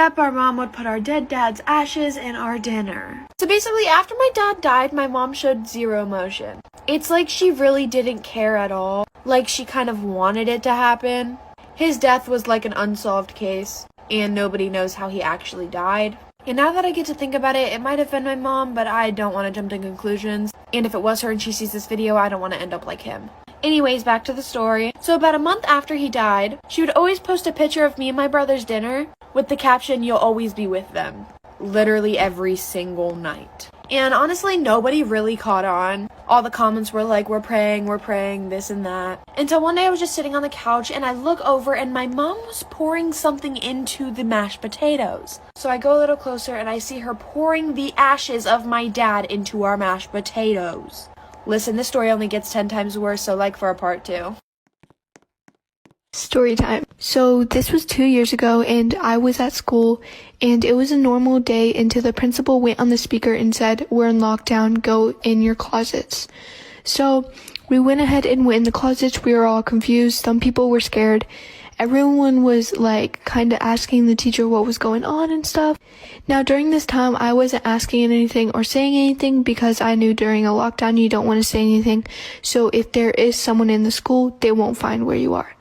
Our mom would put our dead dad's ashes in our dinner. So basically, after my dad died, my mom showed zero emotion. It's like she really didn't care at all. Like she kind of wanted it to happen. His death was like an unsolved case, and nobody knows how he actually died. And now that I get to think about it, it might have been my mom, but I don't want to jump to conclusions. And if it was her and she sees this video, I don't want to end up like him. Anyways, back to the story. So about a month after he died, she would always post a picture of me and my brother's dinner with the caption, "You'll always be with them." Literally every single night. And honestly, nobody really caught on. All the comments were like, we're praying, this and that. Until one day I was just sitting on the couch and I look over and my mom was pouring something into the mashed potatoes. So I go a little closer and I see her pouring the ashes of my dad into our mashed potatoes. Listen, this story only gets 10 times worse, so like for a part 2. Story time. So this was 2 years ago and I was at school and it was a normal day until the principal went on the speaker and said, "We're in lockdown, go in your closets." So we went ahead and went in the closets. We were all confused. Some people were scared. Everyone was like kind of asking the teacher what was going on and stuff. Now during this time I wasn't asking anything or saying anything because I knew during a lockdown you don't want to say anything. So if there is someone in the school, they won't find where you are.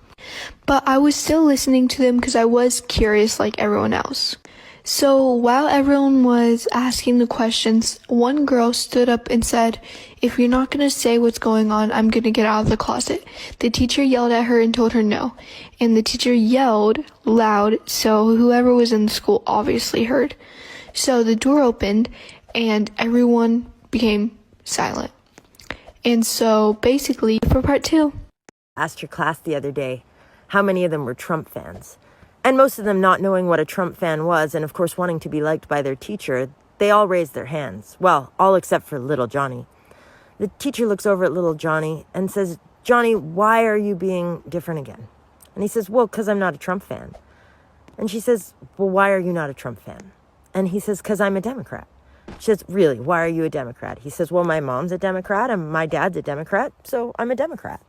But I was still listening to them because I was curious like everyone else. So while everyone was asking the questions, one girl stood up and said, "If you're not going to say what's going on, I'm going to get out of the closet." The teacher yelled at her and told her no. And the teacher yelled loud, so whoever was in the school obviously heard. So the door opened and everyone became silent. And so basically, for part 2. Asked your class the other day how many of them were Trump fans. And most of them not knowing what a Trump fan was and of course wanting to be liked by their teacher, they all raised their hands. Well, all except for little Johnny. The teacher looks over at little Johnny and says, "Johnny, why are you being different again?" And he says, "Well, because I'm not a Trump fan." And she says, "Well, why are you not a Trump fan?" And he says, "Because I'm a Democrat." She says, "Really, why are you a Democrat?" He says, "Well, my mom's a Democrat and my dad's a Democrat, so I'm a Democrat."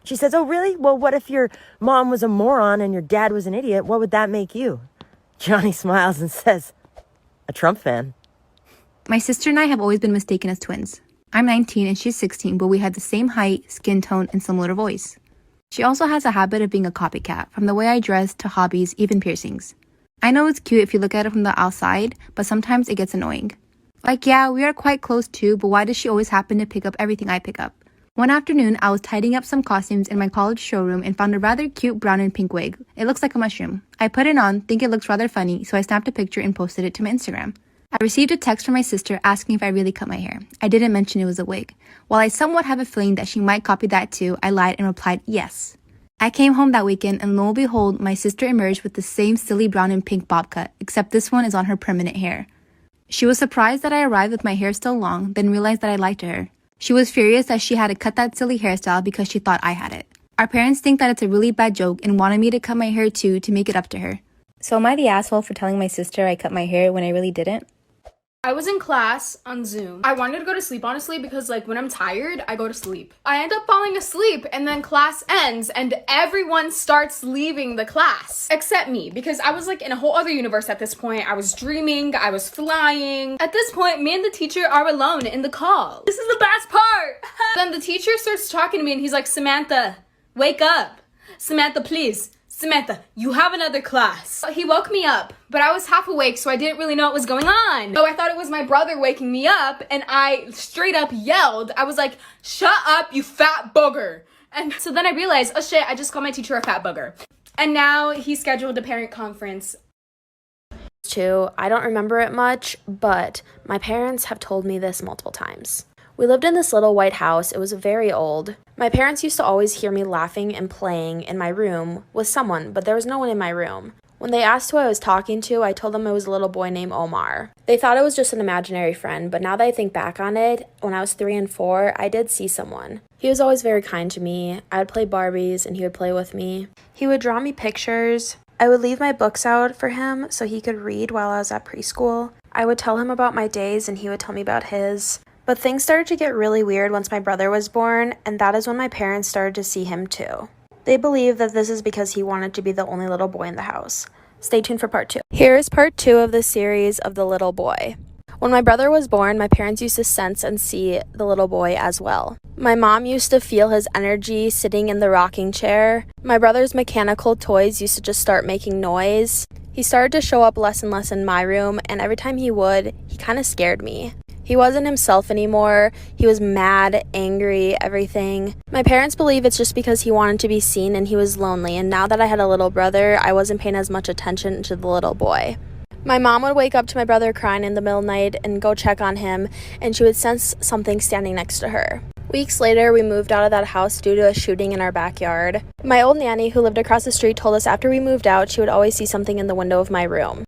She says, "Oh, really? Well, what if your mom was a moron and your dad was an idiot? What would that make you?" Johnny smiles and says, "A Trump fan." My sister and I have always been mistaken as twins. I'm 19 and she's 16, but we have the same height, skin tone, and similar voice. She also has a habit of being a copycat, from the way I dress to hobbies, even piercings. I know it's cute if you look at it from the outside, but sometimes it gets annoying. Like, yeah, we are quite close too, but why does she always happen to pick up everything I pick up? One afternoon, I was tidying up some costumes in my college showroom and found a rather cute brown and pink wig. It looks like a mushroom. I put it on, think it looks rather funny, so I snapped a picture and posted it to my Instagram. I received a text from my sister asking if I really cut my hair. I didn't mention it was a wig. While I somewhat have a feeling that she might copy that too, I lied and replied yes. I came home that weekend and lo and behold, my sister emerged with the same silly brown and pink bob cut, except this one is on her permanent hair. She was surprised that I arrived with my hair still long, then realized that I lied to her. She was furious that she had to cut that silly hairstyle because she thought I had it. Our parents think that it's a really bad joke and wanted me to cut my hair too to make it up to her. So am I the asshole for telling my sister I cut my hair when I really didn't? I was in class on Zoom. I wanted to go to sleep, honestly, because like when I'm tired, I go to sleep. I end up falling asleep and then class ends and everyone starts leaving the class. Except me, because I was like in a whole other universe at this point. I was dreaming, I was flying. At this point, me and the teacher are alone in the call. This is the best part! Then the teacher starts talking to me and he's like, "Samantha, wake up. Samantha, please. Samantha, you have another class." He woke me up, but I was half awake, so I didn't really know what was going on. So I thought it was my brother waking me up, and I straight up yelled. I was like, "Shut up, you fat booger." And so then I realized, oh shit, I just called my teacher a fat booger. And now he scheduled a parent conference. Too, I don't remember it much, but my parents have told me this multiple times. We lived in this little white house. It was very old. My parents used to always hear me laughing and playing in my room with someone, but there was no one in my room. When they asked who I was talking to, I told them it was a little boy named Omar. They thought it was just an imaginary friend, but now that I think back on it, when I was 3 and 4, I did see someone. He was always very kind to me. I would play Barbies and he would play with me. He would draw me pictures. I would leave my books out for him so he could read while I was at preschool. I would tell him about my days and he would tell me about his. But things started to get really weird once my brother was born, and that is when my parents started to see him too. They believe that this is because he wanted to be the only little boy in the house. Stay tuned for part 2. Here is part 2 of the series of the little boy. When my brother was born, my parents used to sense and see the little boy as well. My mom used to feel his energy sitting in the rocking chair. My brother's mechanical toys used to just start making noise. He started to show up less and less in my room, and every time he would, he kind of scared me. He wasn't himself anymore. He was mad, angry, everything. My parents believe it's just because he wanted to be seen and he was lonely, and now that I had a little brother, I wasn't paying as much attention to the little boy. My mom would wake up to my brother crying in the middle of the night and go check on him, and she would sense something standing next to her. Weeks later, we moved out of that house due to a shooting in our backyard. My old nanny, who lived across the street, told us after we moved out, she would always see something in the window of my room.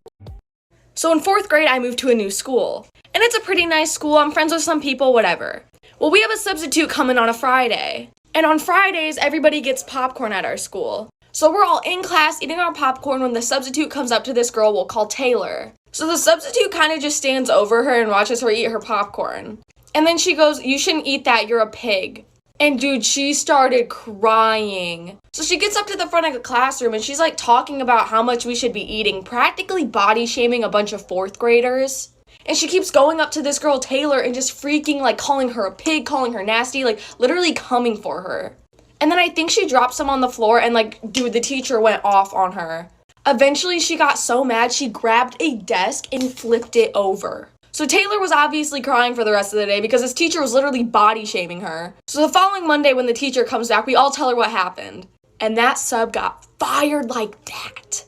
So in 4th grade, I moved to a new school. And it's a pretty nice school. I'm friends with some people, whatever. Well, we have a substitute coming on a Friday. And on Fridays, everybody gets popcorn at our school. So we're all in class eating our popcorn when the substitute comes up to this girl we'll call Taylor. So the substitute kind of just stands over her and watches her eat her popcorn. And then she goes, "You shouldn't eat that, you're a pig." And dude, she started crying. So she gets up to the front of the classroom and she's like talking about how much we should be eating, practically body shaming a bunch of 4th graders. And she keeps going up to this girl Taylor and just freaking like calling her a pig, calling her nasty, like literally coming for her. And then I think she dropped some on the floor and like, dude, the teacher went off on her. Eventually she got so mad she grabbed a desk and flipped it over. So Taylor was obviously crying for the rest of the day because this teacher was literally body shaming her. So the following Monday when the teacher comes back, we all tell her what happened. And that sub got fired like that.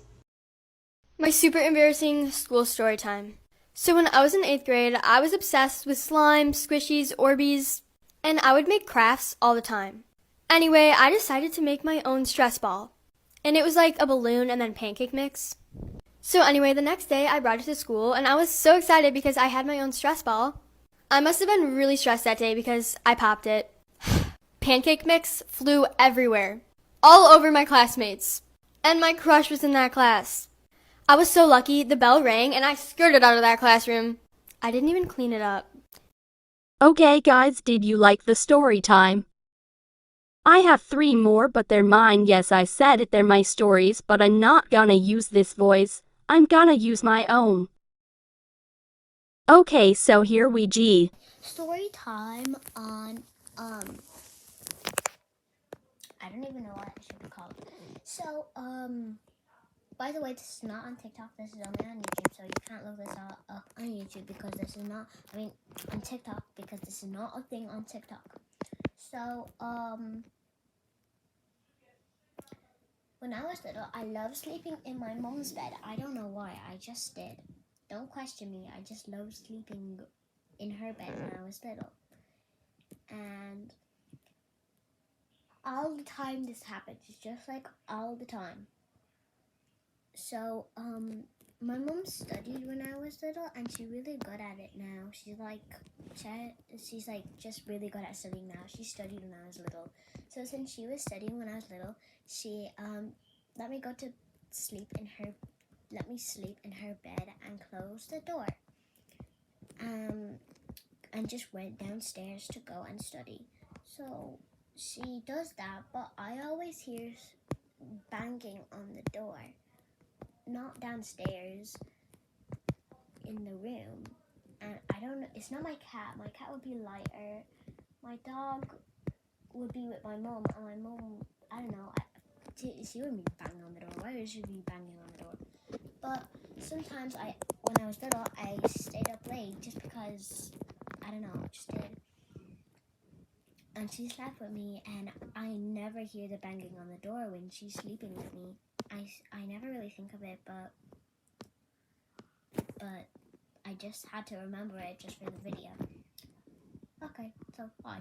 My super embarrassing school story time. So when I was in 8th grade, I was obsessed with slime, squishies, Orbeez, and I would make crafts all the time. Anyway, I decided to make my own stress ball. And it was like a balloon and then pancake mix. So anyway, the next day I brought it to school and I was so excited because I had my own stress ball. I must have been really stressed that day because I popped it. Pancake mix flew everywhere, all over my classmates. And my crush was in that class. I was so lucky, the bell rang and I skirted out of that classroom. I didn't even clean it up. Okay guys, did you like the story time? I have 3 more, but they're mine. Yes, I said it, they're my stories, but I'm not gonna use this voice. I'm gonna use my own. Okay, so here we go. Story time on, I don't even know what it should be called. So, by the way, this is not on TikTok, this is only on YouTube, so you can't look this up on YouTube because this is not, on TikTok, because this is not a thing on TikTok. So, when I was little, I loved sleeping in my mom's bed. I don't know why, I just did. Don't question me, I just loved sleeping in her bed when I was little. And all the time this happens, it's just like all the time. So, my mom studied when I was little, and she's really good at it now. She's like just really good at studying now. She studied when I was little. So since she was studying when I was little, she let me sleep in her bed and close the door. And just went downstairs to go and study. So she does that, but I always hear banging on the door. Not downstairs in the room, and I don't know, it's not my cat. My cat would be lighter. My dog would be with my mom, and my mom, I don't know, she wouldn't be banging on the door. Why would she be banging on the door? But sometimes when I was little, I stayed up late just because, I don't know, I just did. And she slept with me, and I never hear the banging on the door when she's sleeping with me. I never really think of it, but I just had to remember it just for the video. Okay, so bye.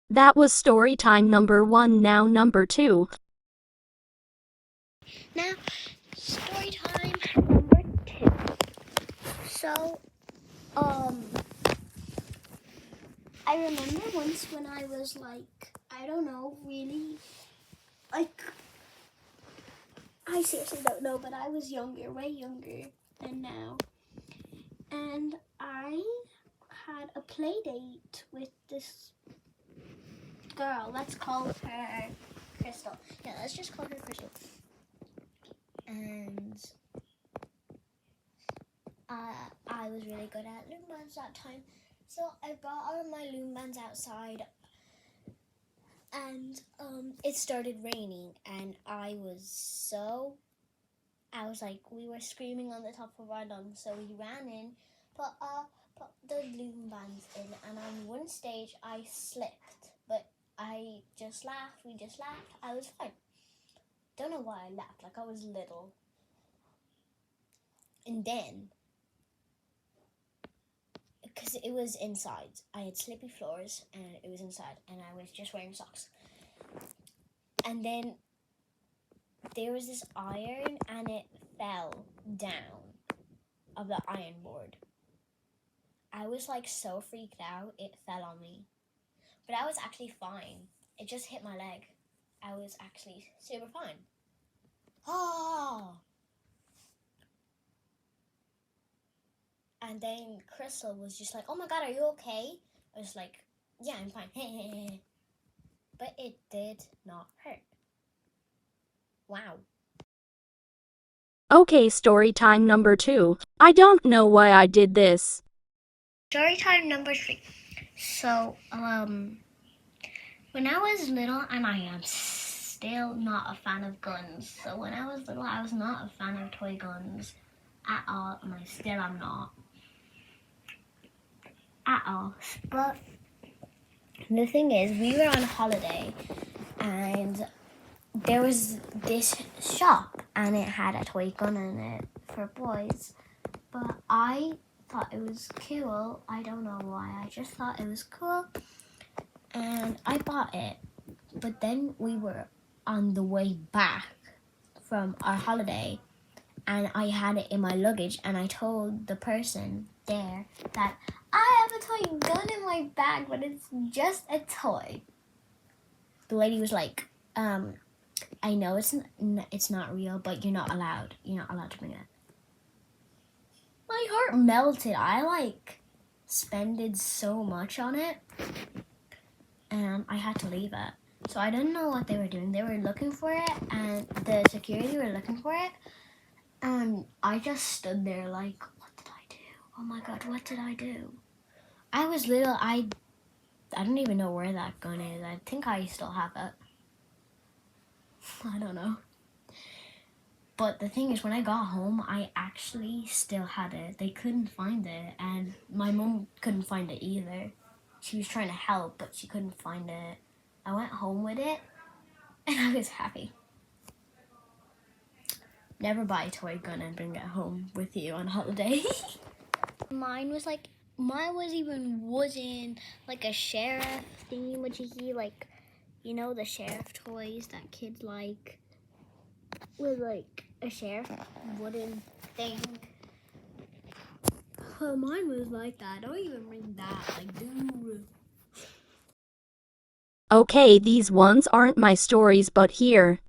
That was story time number 1, now number 2. Now, story time number 2. So, I remember once when I was like, I don't know, really, like, I seriously don't know, but I was younger, way younger than now. And I had a play date with this girl. Let's call her Crystal. Yeah, let's just call her Crystal. and I was really good at loom bands that time. So I brought all of my loom bands outside, and it started raining, and we were screaming on the top of our lungs, so we ran in, put the loom bands in, and on one stage I slipped, but I just laughed, we just laughed, I was fine. Don't know why I laughed, like I was little. And then, because it was inside, I had slippy floors, and it was inside, and I was just wearing socks. And then there was this iron, and it fell down of the iron board. I was like so freaked out, it fell on me. But I was actually fine. It just hit my leg. I was actually super fine. Oh! And then Crystal was just like, oh my god, are you okay? I was like, yeah, I'm fine. But it did not hurt. Wow. Okay, story time number 2. I don't know why I did this. Story time number 3. So, when I was little, and I am still not a fan of guns. So when I was little, I was not a fan of toy guns at all, and I still am not. At all. But the thing is, we were on holiday, and there was this shop, and it had a toy gun in it for boys. But I thought it was cool. I don't know why. I just thought it was cool, and I bought it. But then we were on the way back from our holiday, and I had it in my luggage, and I told the person there that I have a toy gun in my bag, but it's just a toy. The lady was like, I know it's not real, but you're not allowed to bring it. My heart melted. I spended so much on it, and I had to leave it. So I didn't know what they were doing. They were looking for it, and the security were looking for it, and I just stood there like, what did I do? Oh my god, what did I do? I was little. I don't even know where that gun is. I think I still have it. I don't know. But the thing is, when I got home, I actually still had it. They couldn't find it, and my mom couldn't find it either. She was trying to help, but she couldn't find it. I went home with it, and I was happy. Never buy a toy gun and bring it home with you on holiday. Mine wasn't like a sheriff thingy-majiggy, like, you know, the sheriff toys that kids like, with like a sheriff wooden thing. Oh, mine was like that. Don't even bring that, like, dude. Okay, these ones aren't my stories, but here.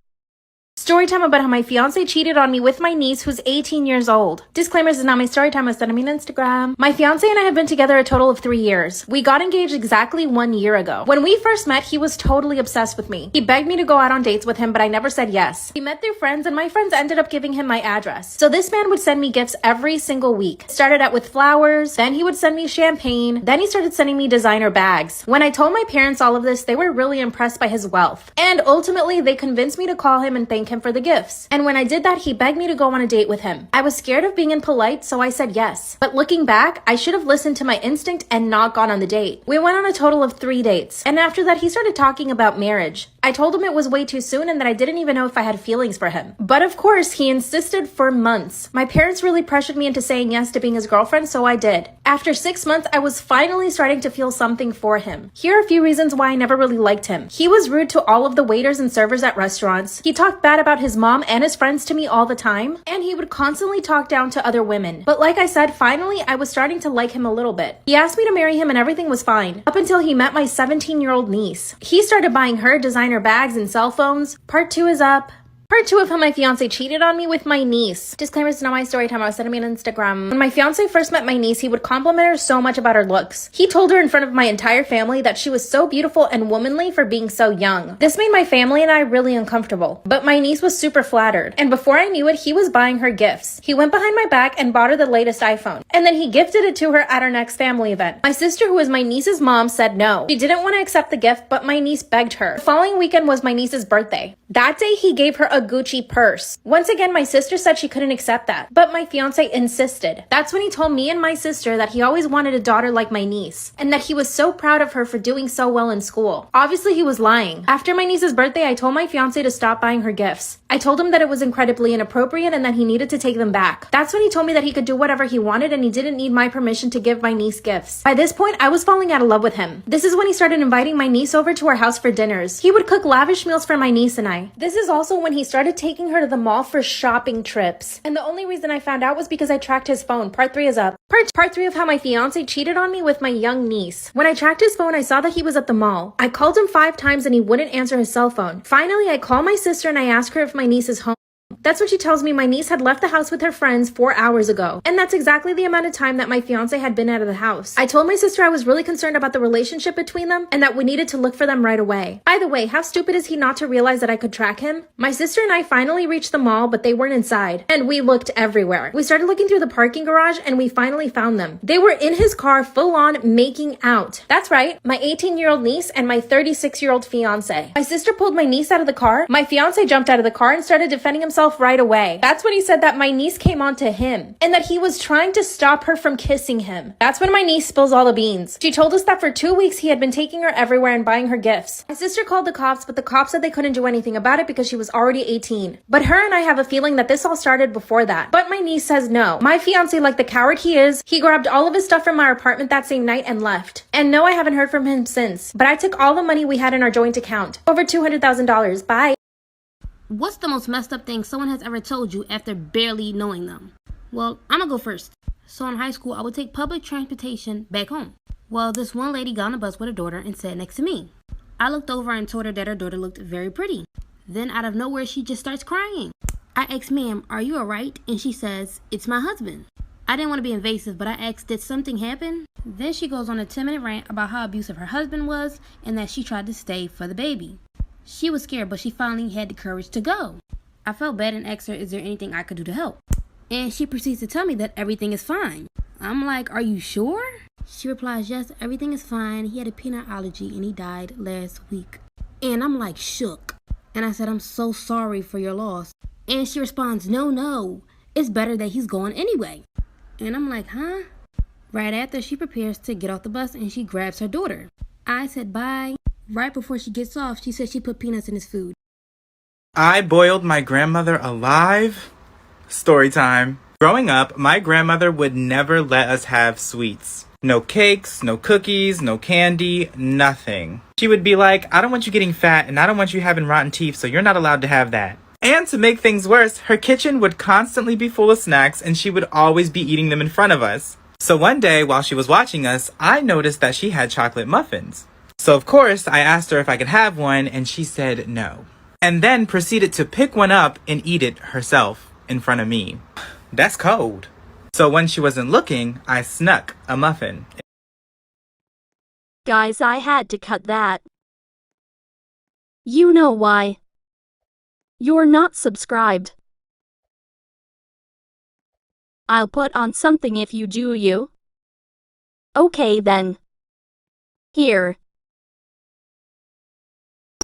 Story time about how my fiance cheated on me with my niece who's 18 years old. Disclaimer, this is not my story time. I was sending me on Instagram. My fiance and I have been together a total of 3 years. We got engaged exactly 1 year ago. When we first met, he was totally obsessed with me. He begged me to go out on dates with him, but I never said yes. We met through friends, and my friends ended up giving him my address. So this man would send me gifts every single week. It started out with flowers, then he would send me champagne, then he started sending me designer bags. When I told my parents all of this, they were really impressed by his wealth. And ultimately, they convinced me to call him and thank him for the gifts. And when I did that, he begged me to go on a date with him. I was scared of being impolite, so I said yes. But looking back, I should have listened to my instinct and not gone on the date. We went on a total of 3 dates. And after that, he started talking about marriage. I told him it was way too soon and that I didn't even know if I had feelings for him. But of course, he insisted for months. My parents really pressured me into saying yes to being his girlfriend, so I did. After 6 months, I was finally starting to feel something for him. Here are a few reasons why I never really liked him. He was rude to all of the waiters and servers at restaurants. He talked bad about his mom and his friends to me all the time. And he would constantly talk down to other women. But like I said, finally, I was starting to like him a little bit. He asked me to marry him and everything was fine. Up until he met my 17-year-old niece. He started buying her designer bags and cell phones. Part 2 is up. Part 2 of how my fiance cheated on me with my niece. Disclaimer, it's not my story time. I was sending me on Instagram. When my fiance first met my niece, he would compliment her so much about her looks. He told her in front of my entire family that she was so beautiful and womanly for being so young. This made my family and I really uncomfortable, but my niece was super flattered. And before I knew it, he was buying her gifts. He went behind my back and bought her the latest iPhone. And then he gifted it to her at our next family event. My sister, who is my niece's mom, said no. She didn't want to accept the gift, but my niece begged her. The following weekend was my niece's birthday. That day, he gave her a Gucci purse. Once again, my sister said she couldn't accept that, but my fiance insisted. That's when he told me and my sister that he always wanted a daughter like my niece, and that he was so proud of her for doing so well in school. Obviously, he was lying. After my niece's birthday, I told my fiance to stop buying her gifts. I told him that it was incredibly inappropriate and that he needed to take them back. That's when he told me that he could do whatever he wanted and he didn't need my permission to give my niece gifts. By this point, I was falling out of love with him. This is when he started inviting my niece over to our house for dinners. He would cook lavish meals for my niece and I. This is also when he started taking her to the mall for shopping trips. And the only reason I found out was because I tracked his phone. Part 3 is up. Part 3 of how my fiance cheated on me with my young niece. When I tracked his phone, I saw that he was at the mall. I called him 5 times and he wouldn't answer his cell phone. Finally, I called my sister and I asked her if my niece is home. That's when she tells me my niece had left the house with her friends 4 hours ago. And that's exactly the amount of time that my fiance had been out of the house. I told my sister I was really concerned about the relationship between them and that we needed to look for them right away. By the way, how stupid is he not to realize that I could track him? My sister and I finally reached the mall, but they weren't inside. And we looked everywhere. We started looking through the parking garage and we finally found them. They were in his car full on making out. That's right, my 18-year-old niece and my 36-year-old fiance. My sister pulled my niece out of the car. My fiance jumped out of the car and started defending himself right away. That's when he said that my niece came on to him and that he was trying to stop her from kissing him. That's when my niece spills all the beans. She told us that for 2 weeks he had been taking her everywhere and buying her gifts. My sister called the cops, but the cops said they couldn't do anything about it because she was already 18. But her and I have a feeling that this all started before that. But my niece says no. My fiance, like the coward he is, he grabbed all of his stuff from our apartment that same night and left. And no, I haven't heard from him since. But I took all the money we had in our joint account. Over $200,000. Bye. What's the most messed up thing someone has ever told you after barely knowing them? Well, I'm gonna go first. So in high school, I would take public transportation back home. Well, this one lady got on a bus with her daughter and sat next to me. I looked over and told her that her daughter looked very pretty. Then out of nowhere, she just starts crying. I asked, "Ma'am, are you alright?" And she says, "It's my husband." I didn't want to be invasive, but I asked, "Did something happen?" Then she goes on a 10-minute rant about how abusive her husband was and that she tried to stay for the baby. She was scared, but she finally had the courage to go. I felt bad and asked her, "Is there anything I could do to help?" And she proceeds to tell me that everything is fine. I'm like, "Are you sure?" She replies, "Yes, everything is fine. He had a peanut allergy and he died last week." And I'm like shook. And I said, "I'm so sorry for your loss." And she responds, No, it's better that he's gone anyway." And I'm like, huh? Right after, she prepares to get off the bus and she grabs her daughter. I said bye. Right before she gets off, she said she put peanuts in his food. I boiled my grandmother alive? Story time. Growing up, my grandmother would never let us have sweets. No cakes, no cookies, no candy, nothing. She would be like, "I don't want you getting fat and I don't want you having rotten teeth, so you're not allowed to have that." And to make things worse, her kitchen would constantly be full of snacks and she would always be eating them in front of us. So one day, while she was watching us, I noticed that she had chocolate muffins. So of course, I asked her if I could have one and she said no. And then proceeded to pick one up and eat it herself in front of me. That's cold. So when she wasn't looking, I snuck a muffin. Guys, I had to cut that. You know why. You're not subscribed. I'll put on something if you do you. Okay then. Here.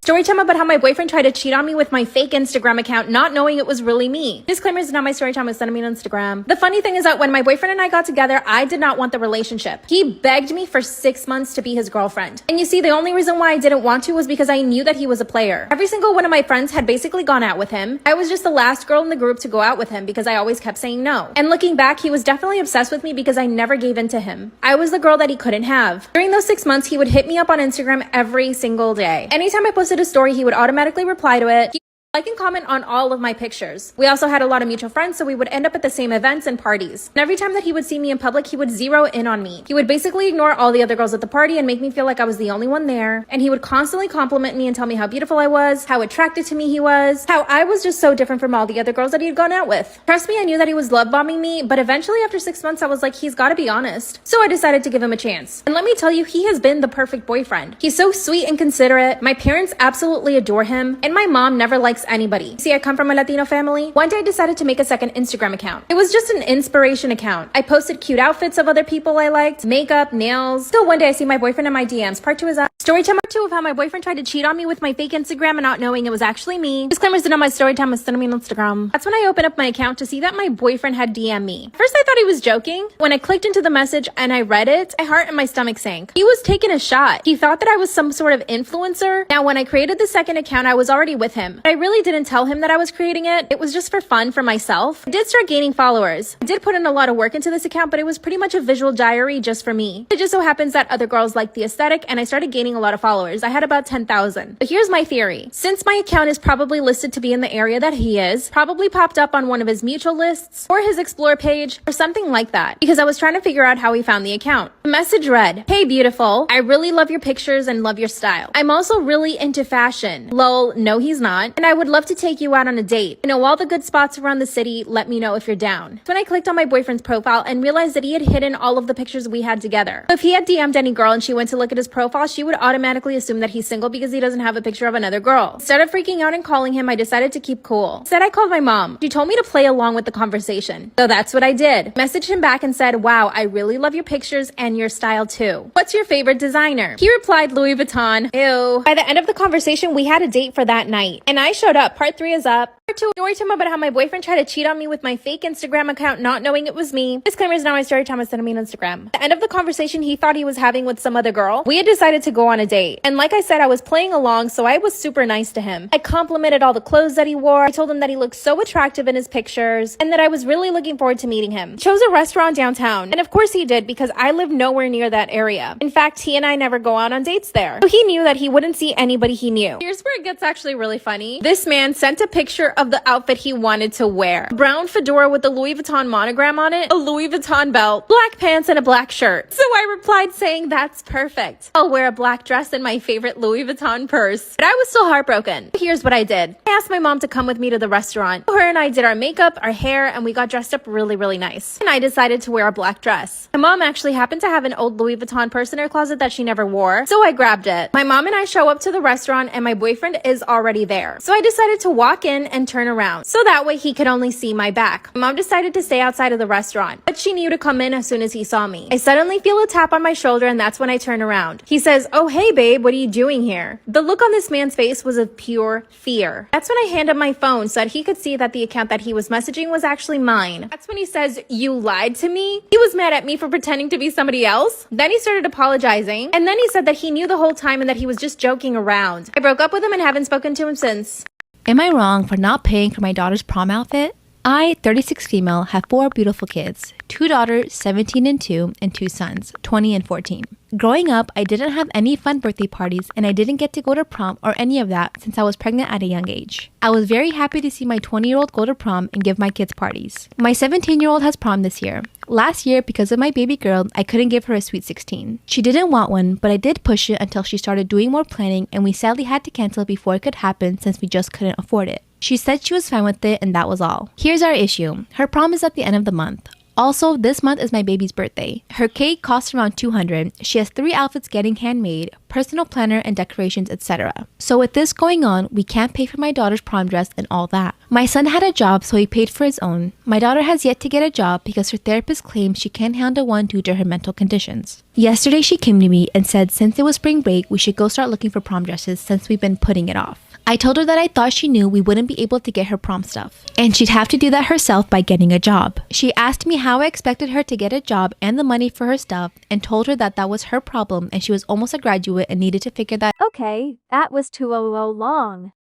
Story time about how my boyfriend tried to cheat on me with my fake Instagram account, not knowing it was really me. Disclaimer, is not my story time, it's sending me on Instagram. The funny thing is that when my boyfriend and I got together, I did not want the relationship. He begged me for 6 months to be his girlfriend. And you see, the only reason why I didn't want to was because I knew that he was a player. Every single one of my friends had basically gone out with him. I was just the last girl in the group to go out with him because I always kept saying no. And looking back, he was definitely obsessed with me because I never gave in to him. I was the girl that he couldn't have. During those 6 months, he would hit me up on Instagram every single day. Anytime I posted a story, he would automatically reply to it. Like and comment on all of my pictures. We also had a lot of mutual friends, so we would end up at the same events and parties. And every time that he would see me in public, he would zero in on me. He would basically ignore all the other girls at the party and make me feel like I was the only one there. And he would constantly compliment me and tell me how beautiful I was, how attracted to me he was, how I was just so different from all the other girls that he had gone out with. Trust me, I knew that he was love bombing me, but eventually after 6 months, I was like, he's gotta be honest. So I decided to give him a chance. And let me tell you, he has been the perfect boyfriend. He's so sweet and considerate. My parents absolutely adore him, and my mom never likes anybody. See, I come from a Latino family. One day I decided to make a second Instagram account. It was just an inspiration account. I posted cute outfits of other people I liked, makeup, nails. Still one day I see my boyfriend in my DMs. Part 2 is up. Story time part 2 of how my boyfriend tried to cheat on me with my fake Instagram and not knowing it was actually me. Disclaimers did on my story time was sending me on Instagram. That's when I opened up my account to see that my boyfriend had DM'd me. First I thought he was joking. When I clicked into the message and I read it, my heart and my stomach sank. He was taking a shot. He thought that I was some sort of influencer. Now when I created the second account, I was already with him. But I really didn't tell him that I was creating it. It was just for fun for myself. I did start gaining followers. I did put in a lot of work into this account, but it was pretty much a visual diary just for me. It just so happens that other girls liked the aesthetic and I started gaining a lot of followers. I had about 10,000. But here's my theory. Since my account is probably listed to be in the area that he is, probably popped up on one of his mutual lists or his explore page or something like that, because I was trying to figure out how he found the account. The message read, "Hey beautiful, I really love your pictures and love your style. I'm also really into fashion. Lol, no he's not. And I would love to take you out on a date. I know all the good spots around the city. Let me know if you're down." So when I clicked on my boyfriend's profile and realized that he had hidden all of the pictures we had together. So if he had DM'd any girl and she went to look at his profile, she would automatically assume that he's single because he doesn't have a picture of another girl. Instead of freaking out and calling him, I decided to keep cool. Instead, I called my mom. She told me to play along with the conversation. So that's what I did. Messaged him back and said, "Wow, I really love your pictures and your style too. What's your favorite designer?" He replied, "Louis Vuitton." Ew. By the end of the conversation, we had a date for that night. And I showed up. Part 3 is up. Part 2, story time about how my boyfriend tried to cheat on me with my fake Instagram account, not knowing it was me. Disclaimer is now my story time is sending me on Instagram. At the end of the conversation he thought he was having with some other girl, we had decided to go on a date. And like I said, I was playing along, so I was super nice to him. I complimented all the clothes that he wore. I told him that he looked so attractive in his pictures and that I was really looking forward to meeting him. He chose a restaurant downtown. And of course he did, because I live nowhere near that area. In fact, he and I never go out on dates there. So he knew that he wouldn't see anybody he knew. Here's where it gets actually really funny. This man sent a picture of the outfit he wanted to wear. A brown fedora with the Louis Vuitton monogram on it, a Louis Vuitton belt, black pants, and a black shirt. So I replied saying, "That's perfect. I'll wear a black dress and my favorite Louis Vuitton purse." But I was still heartbroken. Here's what I did. I asked my mom to come with me to the restaurant. So her and I did our makeup, our hair, and we got dressed up really, really nice. And I decided to wear a black dress. My mom actually happened to have an old Louis Vuitton purse in her closet that she never wore, so I grabbed it. My mom and I show up to the restaurant and my boyfriend is already there. So I decided to walk in and turn around, so that way he could only see my back. My mom decided to stay outside of the restaurant, but she knew to come in as soon as he saw me. I suddenly feel a tap on my shoulder and that's when I turn around. He says, "Oh hey babe, what are you doing here?" The look on this man's face was of pure fear. That's when I hand him my phone so that he could see that the account that he was messaging was actually mine. That's when he says, "You lied to me?" He was mad at me for pretending to be somebody else. Then he started apologizing, and then he said that he knew the whole time and that he was just joking around. I broke up with him and haven't spoken to him since. Am I wrong for not paying for my daughter's prom outfit? I, 36 female, have 4 beautiful kids, 2 daughters, 17 and 2, and 2 sons, 20 and 14. Growing up, I didn't have any fun birthday parties and I didn't get to go to prom or any of that since I was pregnant at a young age. I was very happy to see my 20-year-old go to prom and give my kids parties. My 17-year-old has prom this year. Last year, because of my baby girl, I couldn't give her a sweet 16. She didn't want one, but I did push it until she started doing more planning and we sadly had to cancel before it could happen since we just couldn't afford it. She said she was fine with it and that was all. Here's our issue. Her prom is at the end of the month. Also, this month is my baby's birthday. Her cake costs around $200. She has 3 outfits getting handmade, personal planner and decorations, etc. So with this going on, we can't pay for my daughter's prom dress and all that. My son had a job, so he paid for his own. My daughter has yet to get a job because her therapist claims she can't handle one due to her mental conditions. Yesterday she came to me and said since it was spring break, we should go start looking for prom dresses since we've been putting it off. I told her that I thought she knew we wouldn't be able to get her prom stuff, and she'd have to do that herself by getting a job. She asked me how I expected her to get a job and the money for her stuff, and told her that that was her problem and she was almost a graduate and needed to figure that. Okay, that was too long.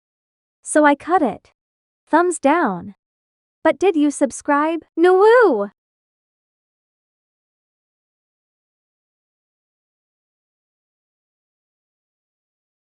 So I cut it. Thumbs down. But did you subscribe? No woo!